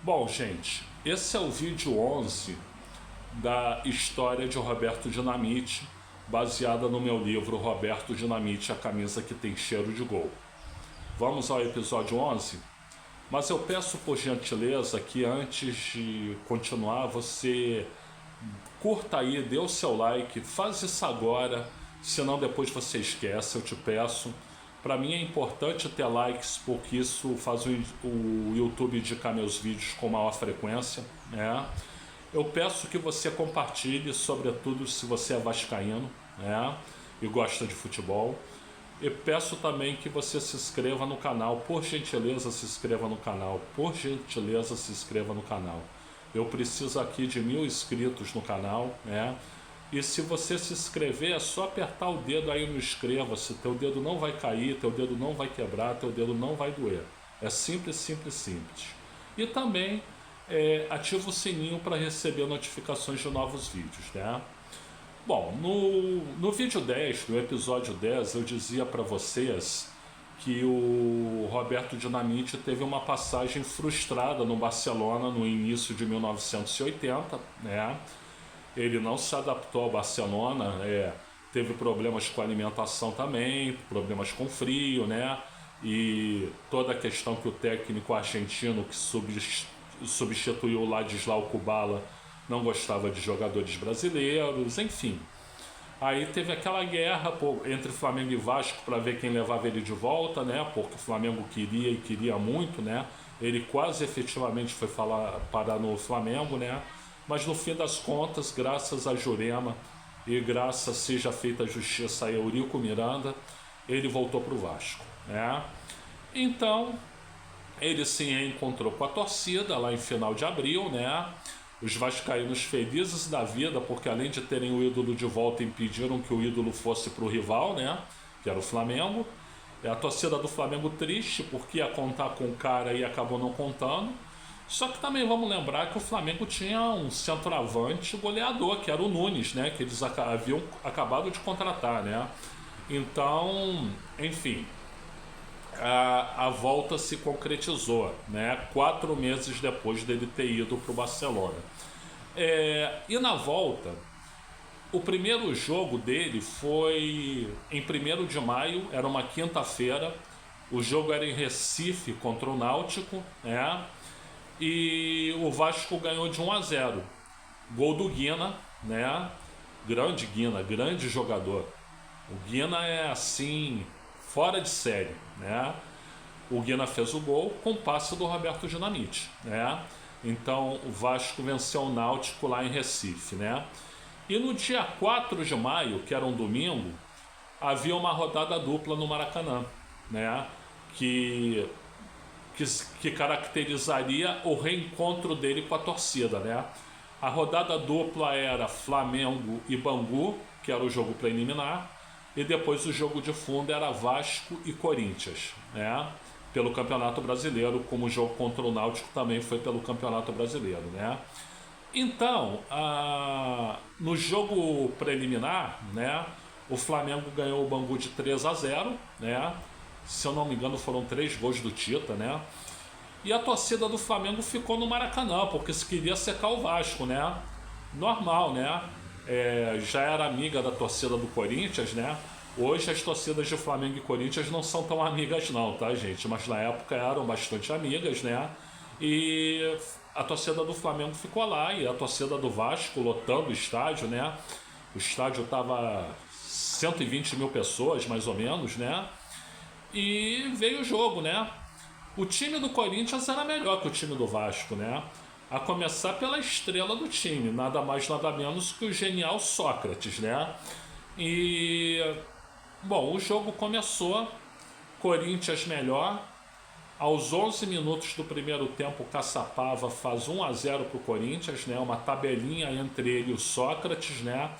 Bom, gente, esse é o vídeo 11 da história de Roberto Dinamite, baseada no meu livro Roberto Dinamite, a camisa que tem cheiro de gol. Vamos ao episódio 11? Mas eu peço por gentileza que antes de continuar você curta aí, dê o seu like, faz isso agora, senão depois você esquece, eu te peço. Para mim é importante ter likes porque isso faz o YouTube indicar meus vídeos com maior frequência, né? Eu peço que você compartilhe, sobretudo se você é vascaíno, né? E gosta de futebol. E peço também que você se inscreva no canal, por gentileza se inscreva no canal, por gentileza se inscreva no canal. Eu preciso aqui de 1000 inscritos no canal, né? E se você se inscrever, é só apertar o dedo aí no inscreva-se. Teu dedo não vai cair, teu dedo não vai quebrar, teu dedo não vai doer. É simples, simples, simples. E também ativa o sininho para receber notificações de novos vídeos, né? Bom, no vídeo 10, no episódio 10, eu dizia para vocês que o Roberto Dinamite teve uma passagem frustrada no Barcelona no início de 1980, né? Ele não se adaptou ao Barcelona, teve problemas com alimentação também, problemas com frio, né? E toda a questão que o técnico argentino que substituiu o Ladislau Kubala não gostava de jogadores brasileiros, enfim. Aí teve aquela guerra entre Flamengo e Vasco para ver quem levava ele de volta, né? Porque o Flamengo queria e queria muito, né? Ele quase efetivamente foi parar no Flamengo, né? Mas no fim das contas, graças a Jurema e graças seja feita a justiça a Eurico Miranda, ele voltou para o Vasco, né? Então, ele se reencontrou com a torcida lá em final de abril, né? Os vascaínos felizes da vida, porque além de terem o ídolo de volta, impediram que o ídolo fosse para o rival, né? Que era o Flamengo. E a torcida do Flamengo triste, porque ia contar com o cara e acabou não contando. Só que também vamos lembrar que o Flamengo tinha um centroavante goleador, que era o Nunes, né? Que eles haviam acabado de contratar, né? Então, enfim, a volta se concretizou, né? 4 meses depois dele ter ido para o Barcelona. E na volta, o primeiro jogo dele foi em 1º de maio, era uma quinta-feira. O jogo era em Recife contra o Náutico, né? E o Vasco ganhou de 1-0. Gol do Guina, né? Grande Guina, grande jogador. O Guina é assim, fora de série, né? O Guina fez o gol com passe do Roberto Dinamite, né? Então o Vasco venceu o Náutico lá em Recife, né? E no dia 4 de maio, que era um domingo, havia uma rodada dupla no Maracanã, né? Que caracterizaria o reencontro dele com a torcida, né? A rodada dupla era Flamengo e Bangu, que era o jogo preliminar, e depois o jogo de fundo era Vasco e Corinthians, né? Pelo Campeonato Brasileiro, como o jogo contra o Náutico também foi pelo Campeonato Brasileiro, né? Então, no jogo preliminar, né, o Flamengo ganhou o Bangu de 3-0, né? Se eu não me engano, foram 3 gols do Tita, né? E a torcida do Flamengo ficou no Maracanã, porque se queria secar o Vasco, né? Normal, né? Já era amiga da torcida do Corinthians, né? Hoje as torcidas de Flamengo e Corinthians não são tão amigas não, tá, gente? Mas na época eram bastante amigas, né? E a torcida do Flamengo ficou lá e a torcida do Vasco lotando o estádio, né? O estádio tava 120 mil pessoas, mais ou menos, né? E veio o jogo, né? O time do Corinthians era melhor que o time do Vasco, né? A começar pela estrela do time, nada mais nada menos que o genial Sócrates, né? E bom, o jogo começou, Corinthians melhor. Aos 11 minutos do primeiro tempo, o Caçapava faz 1-0 para o Corinthians, né? Uma tabelinha entre ele e o Sócrates, né?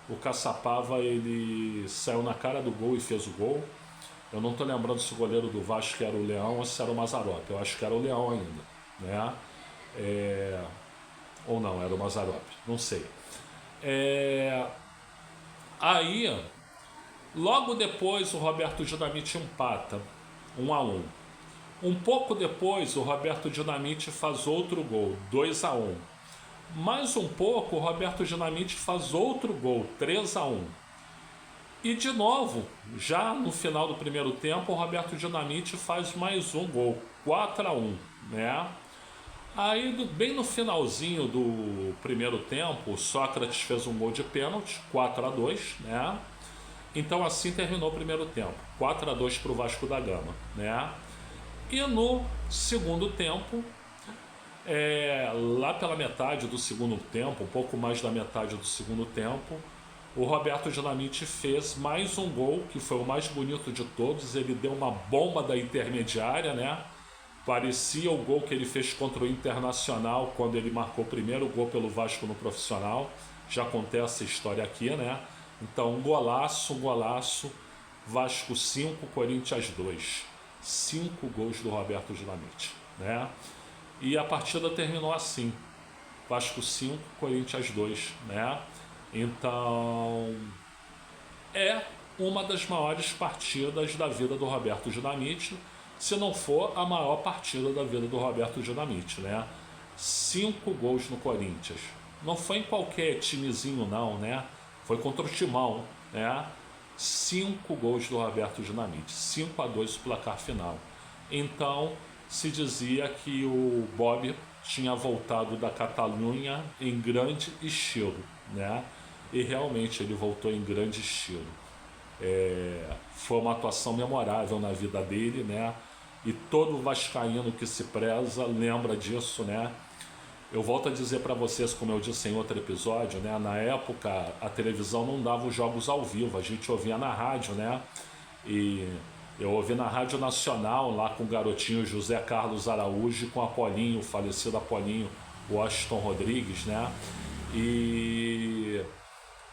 O Caçapava, ele saiu na cara do gol e fez o gol. Eu não estou lembrando se o goleiro do Vasco era o Leão ou se era o Mazzaropi. Eu acho que era o Leão ainda, né? Ou não, era o Mazzaropi, não sei. Aí, logo depois, o Roberto Dinamite empata 1-1. Um pouco depois, o Roberto Dinamite faz outro gol, 2-1. Mais um pouco, o Roberto Dinamite faz outro gol, 3-1. E de novo, já no final do primeiro tempo, o Roberto Dinamite faz mais um gol, 4-1, né? Aí, bem no finalzinho do primeiro tempo, o Sócrates fez um gol de pênalti, 4-2, né? Então assim terminou o primeiro tempo, 4-2 para o Vasco da Gama, né? E no segundo tempo, lá pela metade do segundo tempo, um pouco mais da metade do segundo tempo, o Roberto Dinamite fez mais um gol, que foi o mais bonito de todos. Ele deu uma bomba da intermediária, né? Parecia o gol que ele fez contra o Internacional, quando ele marcou o primeiro gol pelo Vasco no profissional. Já contei essa história aqui, né? Então, um golaço, Vasco 5, Corinthians 2. 5 gols do Roberto Dinamite, né? E a partida terminou assim, Vasco 5, Corinthians 2, né? Então, é uma das maiores partidas da vida do Roberto Dinamite, se não for a maior partida da vida do Roberto Dinamite, né? 5 gols no Corinthians. Não foi em qualquer timezinho não, né? Foi contra o Timão, né? 5 gols do Roberto Dinamite, 5-2 o placar final. Então, se dizia que o Bob tinha voltado da Catalunha em grande estilo, né? E realmente ele voltou em grande estilo. Foi uma atuação memorável na vida dele, né? E todo vascaíno que se preza lembra disso, né? Eu volto a dizer para vocês, como eu disse em outro episódio, né? Na época a televisão não dava os jogos ao vivo, a gente ouvia na rádio, né? E eu ouvi na Rádio Nacional, lá com o garotinho José Carlos Araújo e com Apolinho, o falecido Apolinho Washington Rodrigues, né? E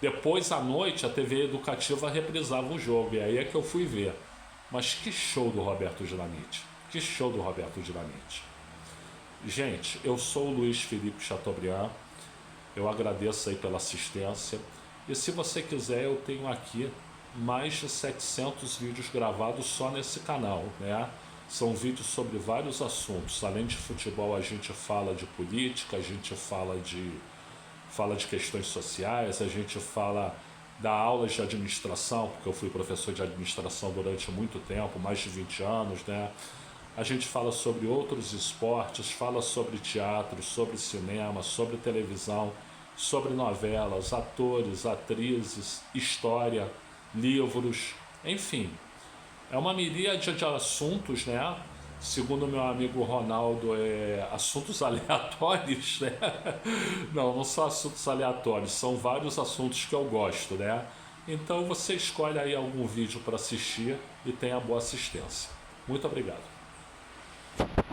depois à noite a TV Educativa reprisava o jogo, e aí é que eu fui ver. Mas que show do Roberto Dinamite! Que show do Roberto Dinamite! Gente, eu sou o Luiz Felipe Chateaubriand, eu agradeço aí pela assistência, e se você quiser eu tenho aqui mais de 700 vídeos gravados só nesse canal, né? São vídeos sobre vários assuntos, além de futebol a gente fala de política, a gente fala de questões sociais, a gente fala da aulas de administração, porque eu fui professor de administração durante muito tempo, mais de 20 anos, né? A gente fala sobre outros esportes, fala sobre teatro, sobre cinema, sobre televisão, sobre novelas, atores, atrizes, história, livros, enfim. É uma miríade de assuntos, né? Segundo meu amigo Ronaldo, assuntos aleatórios, né? Não são assuntos aleatórios, são vários assuntos que eu gosto, né? Então você escolhe aí algum vídeo para assistir e tenha boa assistência. Muito obrigado.